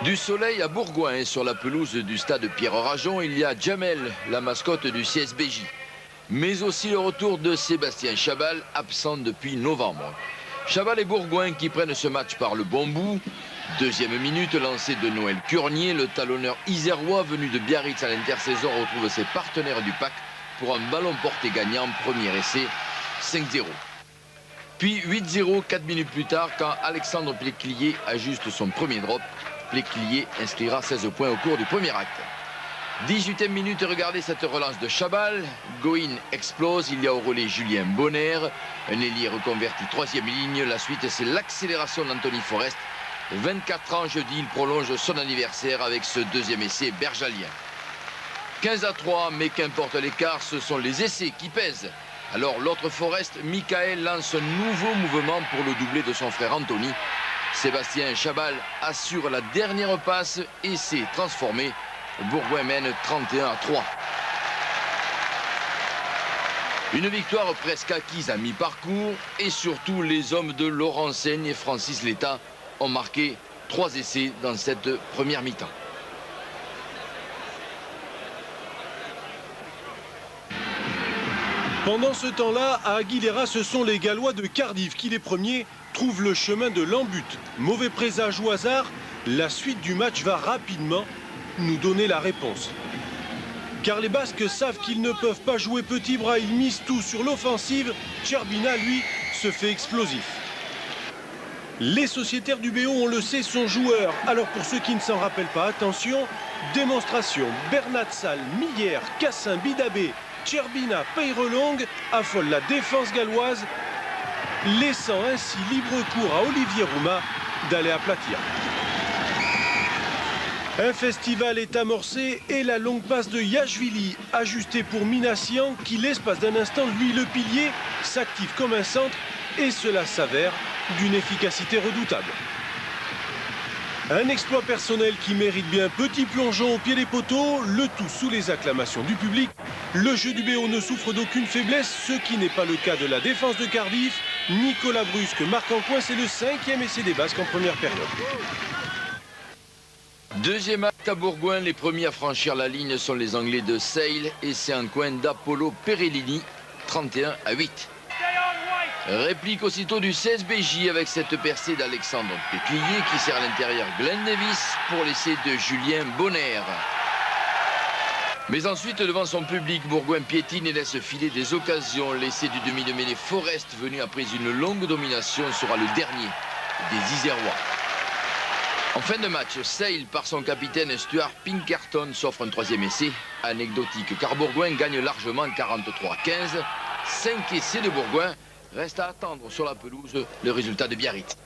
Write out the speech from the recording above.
Du soleil à Bourgoin et sur la pelouse du stade Pierre-Rajon, il y a Jamel, la mascotte du CSBJ. Mais aussi le retour de Sébastien Chabal, absent depuis novembre. Chabal et Bourgoin qui prennent ce match par le bon bout. Deuxième minute, lancé de Noël Curnier, le talonneur isérois venu de Biarritz à l'intersaison retrouve ses partenaires du pack pour un ballon porté gagnant, premier essai, 5-0. Puis 8-0, 4 minutes plus tard, quand Alexandre Pléclier ajuste son premier drop. Pléclier inscrira 16 points au cours du premier acte. 18e minute, regardez cette relance de Chabal. Goïn explose, il y a au relais Julien Bonner. Un ailier reconverti troisième ligne. La suite, c'est l'accélération d'Anthony Forest. 24 ans jeudi, il prolonge son anniversaire avec ce deuxième essai bergalien. 15-3, mais qu'importe l'écart, ce sont les essais qui pèsent. Alors l'autre Forest, Michael, lance un nouveau mouvement pour le doubler de son frère Anthony. Sébastien Chabal assure la dernière passe, essai transformé. Bourgoin mène 31-3. Une victoire presque acquise à mi-parcours et surtout les hommes de Laurent Seigne et Francis Létà ont marqué 3 essais dans cette première mi-temps. Pendant ce temps-là, à Aguilera, ce sont les Gallois de Cardiff qui, les premiers, trouvent le chemin de l'embut. Mauvais présage au hasard, la suite du match va rapidement nous donner la réponse. Car les Basques savent qu'ils ne peuvent pas jouer petit bras, ils misent tout sur l'offensive. Cherbina, lui, se fait explosif. Les sociétaires du BO, on le sait, sont joueurs. Alors pour ceux qui ne s'en rappellent pas, attention, démonstration. Bernat Sall, Miller, Cassin, Bidabé, Cherbina, Peyrelong affolent la défense galloise, laissant ainsi libre cours à Olivier Roumat d'aller aplatir. Un festival est amorcé et la longue passe de Yachvili, ajustée pour Minassian, qui l'espace d'un instant, lui le pilier, s'active comme un centre et cela s'avère d'une efficacité redoutable. Un exploit personnel qui mérite bien petit plongeon au pied des poteaux, le tout sous les acclamations du public. Le jeu du BO ne souffre d'aucune faiblesse, ce qui n'est pas le cas de la défense de Cardiff. Nicolas Brusque marque en coin, c'est le 5e essai des Basques en première période. Deuxième acte à Bourgoin, les premiers à franchir la ligne sont les Anglais de Sale et c'est un coin d'Apollo Perellini, 31-8. Réplique aussitôt du CSBJ avec cette percée d'Alexandre Pléclier qui sert à l'intérieur Glenn Davis pour l'essai de Julien Bonner. Mais ensuite, devant son public, Bourgoin piétine et laisse filer des occasions. L'essai du demi de mêlée Forest, venu après une longue domination, sera le dernier des Isérois. En fin de match, Sale par son capitaine Stuart Pinkerton s'offre un troisième essai. Anecdotique car Bourgoin gagne largement 43-15. 5 essais de Bourgoin. Reste à attendre sur la pelouse le résultat de Biarritz.